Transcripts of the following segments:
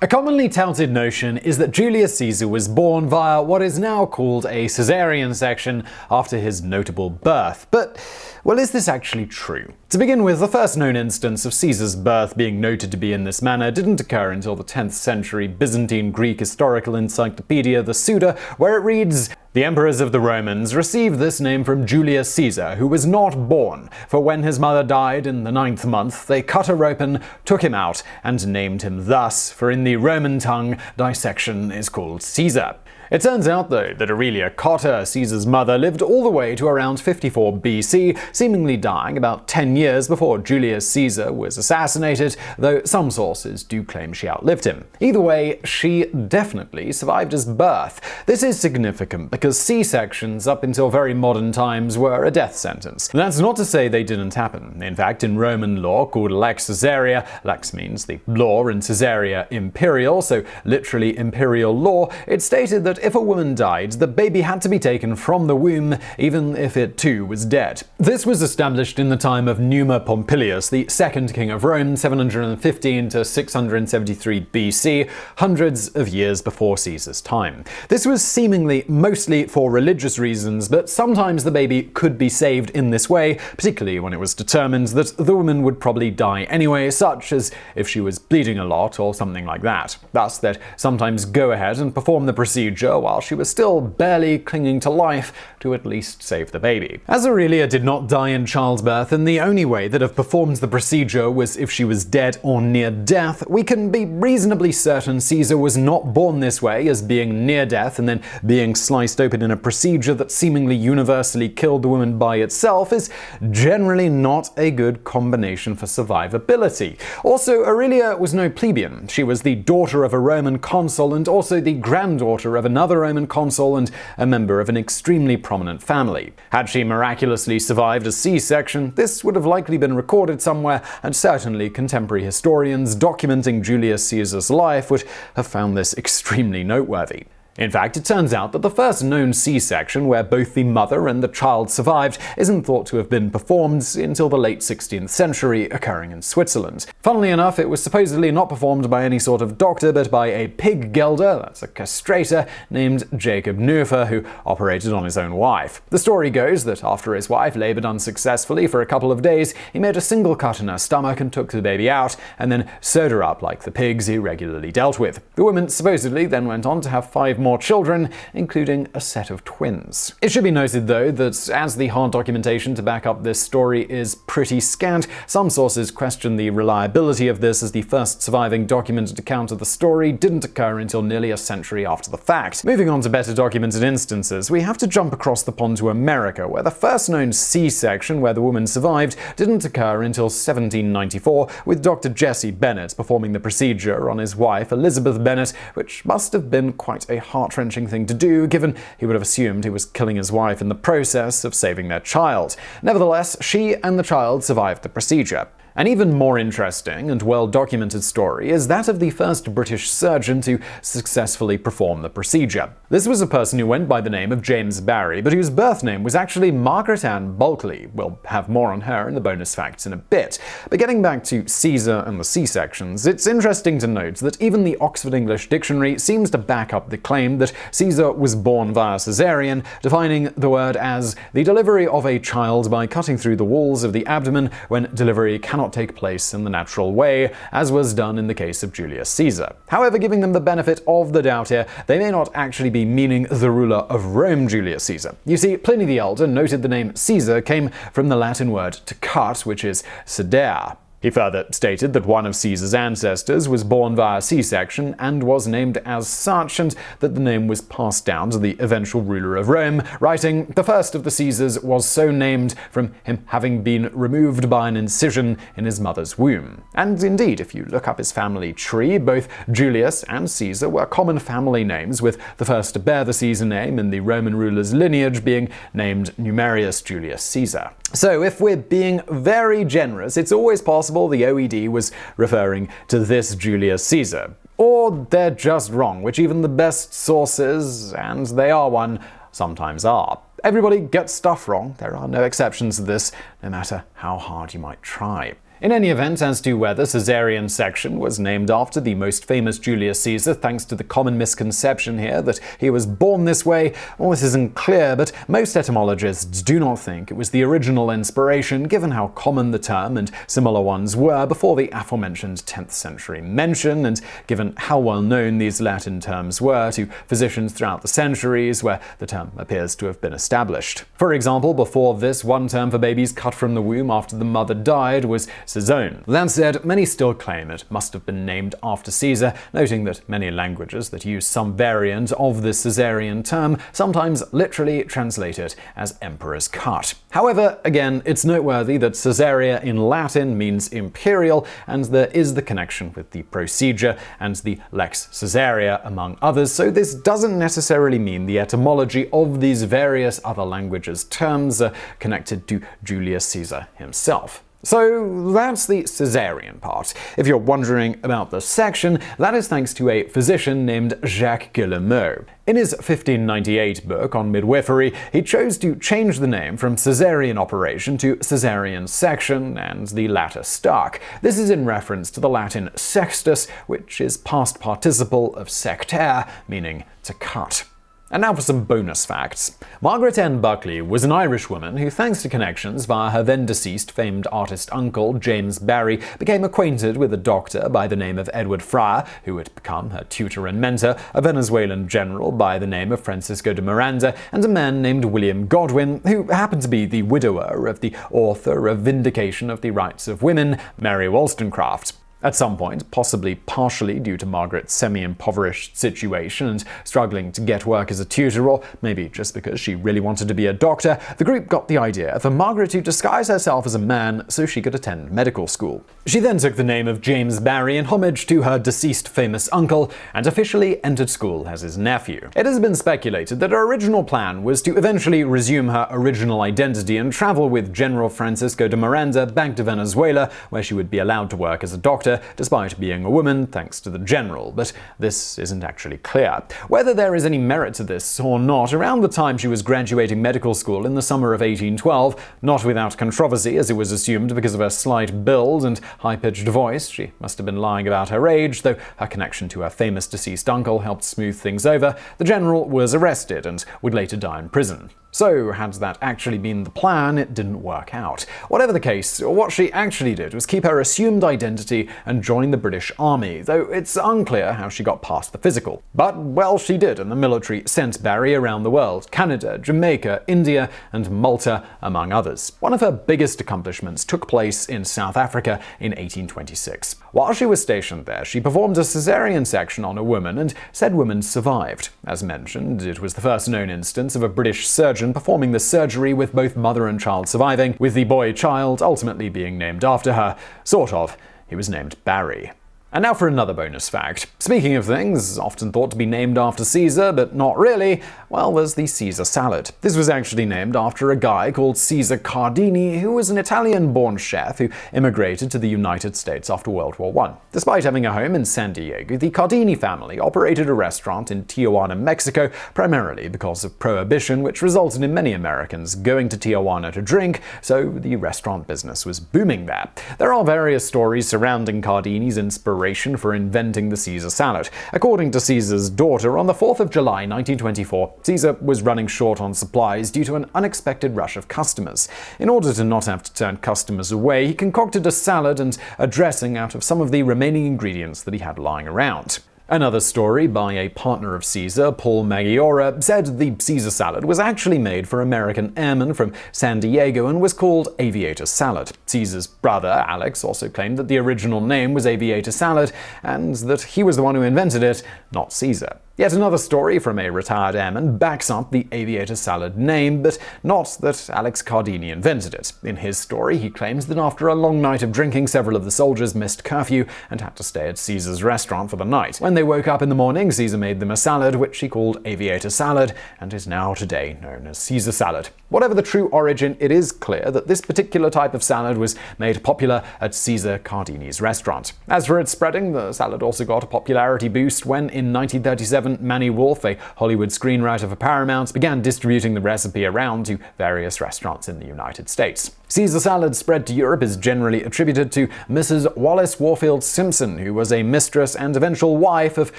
A commonly touted notion is that Julius Caesar was born via what is now called a cesarean section after his notable birth. But, well, is this actually true? To begin with, the first known instance of Caesar's birth being noted to be in this manner didn't occur until the 10th century Byzantine-Greek historical encyclopedia, the Suda, where it reads, "The emperors of the Romans received this name from Julius Caesar, who was not born, for when his mother died in the 9th month, they cut her open, took him out, and named him thus, for in the Roman tongue, dissection is called Caesar." It turns out, though, that Aurelia Cotta, Caesar's mother, lived all the way to around 54 BC, seemingly dying about 10 years before Julius Caesar was assassinated, though some sources do claim she outlived him. Either way, she definitely survived his birth. This is significant because C-sections up until very modern times were a death sentence. That's not to say they didn't happen. In fact, in Roman law called lex caesarea, lex means the law and caesarea imperial, so literally imperial law, it stated that if a woman died, the baby had to be taken from the womb, even if it too was dead. This was established in the time of Numa Pompilius, the second king of Rome, 715 to 673 BC, hundreds of years before Caesar's time. This was seemingly mostly for religious reasons, but sometimes the baby could be saved in this way, particularly when it was determined that the woman would probably die anyway, such as if she was bleeding a lot or something like that. Thus, they'd sometimes go ahead and perform the procedure while she was still barely clinging to life to at least save the baby. As Aurelia did not die in childbirth, and the only way that have performed the procedure was if she was dead or near death, we can be reasonably certain Caesar was not born this way, as being near death and then being sliced open in a procedure that seemingly universally killed the woman by itself is generally not a good combination for survivability. Also, Aurelia was no plebeian. She was the daughter of a Roman consul and also the granddaughter of another Roman consul and a member of an extremely prominent family. Had she miraculously survived a C-section, this would have likely been recorded somewhere, and certainly contemporary historians documenting Julius Caesar's life would have found this extremely noteworthy. In fact, it turns out that the first known C-section where both the mother and the child survived isn't thought to have been performed until the late 16th century, occurring in Switzerland. Funnily enough, it was supposedly not performed by any sort of doctor, but by a pig gelder, that's a castrator, named Jacob Neuffer, who operated on his own wife. The story goes that after his wife labored unsuccessfully for a couple of days, he made a single cut in her stomach and took the baby out, and then sewed her up like the pigs he regularly dealt with. The woman supposedly then went on to have 5 more children, including a set of twins. It should be noted, though, that as the hard documentation to back up this story is pretty scant, some sources question the reliability of this, as the first surviving documented account of the story didn't occur until nearly a century after the fact. Moving on to better documented instances, we have to jump across the pond to America, where the first known C-section where the woman survived didn't occur until 1794, with Dr. Jesse Bennett performing the procedure on his wife Elizabeth Bennett, which must have been quite a heart-wrenching thing to do, given he would have assumed he was killing his wife in the process of saving their child. Nevertheless, she and the child survived the procedure. An even more interesting and well-documented story is that of the first British surgeon to successfully perform the procedure. This was a person who went by the name of James Barry, but whose birth name was actually Margaret Ann Bulkley. We'll have more on her in the bonus facts in a bit. But getting back to Caesar and the C-sections, it's interesting to note that even the Oxford English Dictionary seems to back up the claim that Caesar was born via cesarean, defining the word as the delivery of a child by cutting through the walls of the abdomen when delivery cannot take place in the natural way, as was done in the case of Julius Caesar. However, giving them the benefit of the doubt here, they may not actually be meaning the ruler of Rome, Julius Caesar. You see, Pliny the Elder noted the name Caesar came from the Latin word to cut, which is sedere. He further stated that one of Caesar's ancestors was born via C-section and was named as such, and that the name was passed down to the eventual ruler of Rome, writing, "The first of the Caesars was so named from him having been removed by an incision in his mother's womb." And indeed, if you look up his family tree, both Julius and Caesar were common family names, with the first to bear the Caesar name in the Roman ruler's lineage being named Numerius Julius Caesar. So if we're being very generous, it's always possible the OED was referring to this Julius Caesar. Or they're just wrong, which even the best sources, and they are one, sometimes are. Everybody gets stuff wrong. There are no exceptions to this, no matter how hard you might try. In any event, as to whether cesarean section was named after the most famous Julius Caesar, thanks to the common misconception here that he was born this way, well, this isn't clear, but most etymologists do not think it was the original inspiration, given how common the term and similar ones were before the aforementioned 10th century mention, and given how well known these Latin terms were to physicians throughout the centuries where the term appears to have been established. For example, before this, one term for babies cut from the womb after the mother died was caesone. That said, many still claim it must have been named after Caesar, noting that many languages that use some variant of the caesarean term sometimes literally translate it as emperor's cut. However, again, it's noteworthy that Caesarea in Latin means imperial, and there is the connection with the procedure and the lex Caesarea, among others, so this doesn't necessarily mean the etymology of these various other languages' terms are connected to Julius Caesar himself. So that's the cesarean part. If you're wondering about the section, that is thanks to a physician named Jacques Guillemot. In his 1598 book on midwifery, he chose to change the name from caesarean operation to caesarean section, and the latter stuck. This is in reference to the Latin sextus, which is past participle of sectare, meaning to cut. And now for some bonus facts. Margaret N. Buckley was an Irish woman who, thanks to connections via her then-deceased famed artist uncle, James Barry, became acquainted with a doctor by the name of Edward Fryer, who would become her tutor and mentor, a Venezuelan general by the name of Francisco de Miranda, and a man named William Godwin, who happened to be the widower of the author of Vindication of the Rights of Women, Mary Wollstonecraft. At some point, possibly partially due to Margaret's semi-impoverished situation and struggling to get work as a tutor, or maybe just because she really wanted to be a doctor, the group got the idea for Margaret to disguise herself as a man so she could attend medical school. She then took the name of James Barry in homage to her deceased famous uncle, and officially entered school as his nephew. It has been speculated that her original plan was to eventually resume her original identity and travel with General Francisco de Miranda back to Venezuela, where she would be allowed to work as a doctor, despite being a woman, thanks to the general, but this isn't actually clear. Whether there is any merit to this or not, around the time she was graduating medical school in the summer of 1812, not without controversy as it was assumed because of her slight build and high-pitched voice, she must have been lying about her age, though her connection to her famous deceased uncle helped smooth things over, the general was arrested and would later die in prison. So, had that actually been the plan, it didn't work out. Whatever the case, what she actually did was keep her assumed identity and join the British Army, though it's unclear how she got past the physical. But, well, she did, and the military sent Barry around the world: Canada, Jamaica, India, and Malta, among others. One of her biggest accomplishments took place in South Africa in 1826. While she was stationed there, she performed a caesarean section on a woman, and said woman survived. As mentioned, it was the first known instance of a British surgeon performing the surgery with both mother and child surviving, with the boy child ultimately being named after her. Sort of. He was named Barry. And now for another bonus fact. Speaking of things often thought to be named after Caesar, but not really, well, there's the Caesar salad. This was actually named after a guy called Caesar Cardini, who was an Italian-born chef who immigrated to the United States after World War I. Despite having a home in San Diego, the Cardini family operated a restaurant in Tijuana, Mexico, primarily because of Prohibition, which resulted in many Americans going to Tijuana to drink, so the restaurant business was booming there. There are various stories surrounding Cardini's inspiration for inventing the Caesar salad. According to Caesar's daughter, on the 4th of July 1924, Caesar was running short on supplies due to an unexpected rush of customers. In order to not have to turn customers away, he concocted a salad and a dressing out of some of the remaining ingredients that he had lying around. Another story by a partner of Caesar, Paul Maggiora, said the Caesar salad was actually made for American airmen from San Diego and was called aviator salad. Caesar's brother, Alex, also claimed that the original name was aviator salad and that he was the one who invented it, not Caesar. Yet another story from a retired airman backs up the aviator salad name, but not that Alex Cardini invented it. In his story, he claims that after a long night of drinking, several of the soldiers missed curfew and had to stay at Caesar's restaurant for the night. When they woke up in the morning, Caesar made them a salad, which he called aviator salad, and is now today known as Caesar salad. Whatever the true origin, it is clear that this particular type of salad was made popular at Caesar Cardini's restaurant. As for its spreading, the salad also got a popularity boost when, in 1937, Manny Wolfe, a Hollywood screenwriter for Paramount, began distributing the recipe around to various restaurants in the United States. Caesar salad spread to Europe is generally attributed to Mrs. Wallis Warfield Simpson, who was a mistress and eventual wife of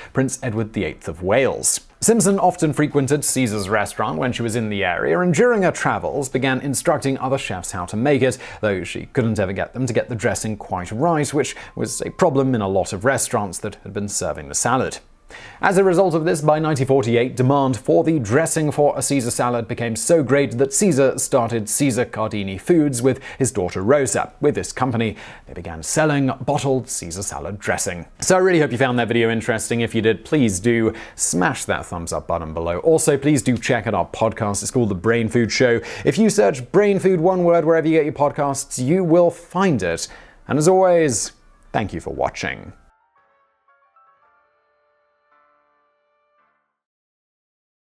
Prince Edward VIII of Wales. Simpson often frequented Caesar's restaurant when she was in the area, and during her travels began instructing other chefs how to make it, though she couldn't ever get them to get the dressing quite right, which was a problem in a lot of restaurants that had been serving the salad. As a result of this, by 1948, demand for the dressing for a Caesar salad became so great that Caesar started Caesar Cardini Foods with his daughter Rosa. With this company, they began selling bottled Caesar salad dressing. So I really hope you found that video interesting. If you did, please do smash that thumbs up button below. Also, please do check out our podcast. It's called The Brain Food Show. If you search Brain Food, one word, wherever you get your podcasts, you will find it. And as always, thank you for watching.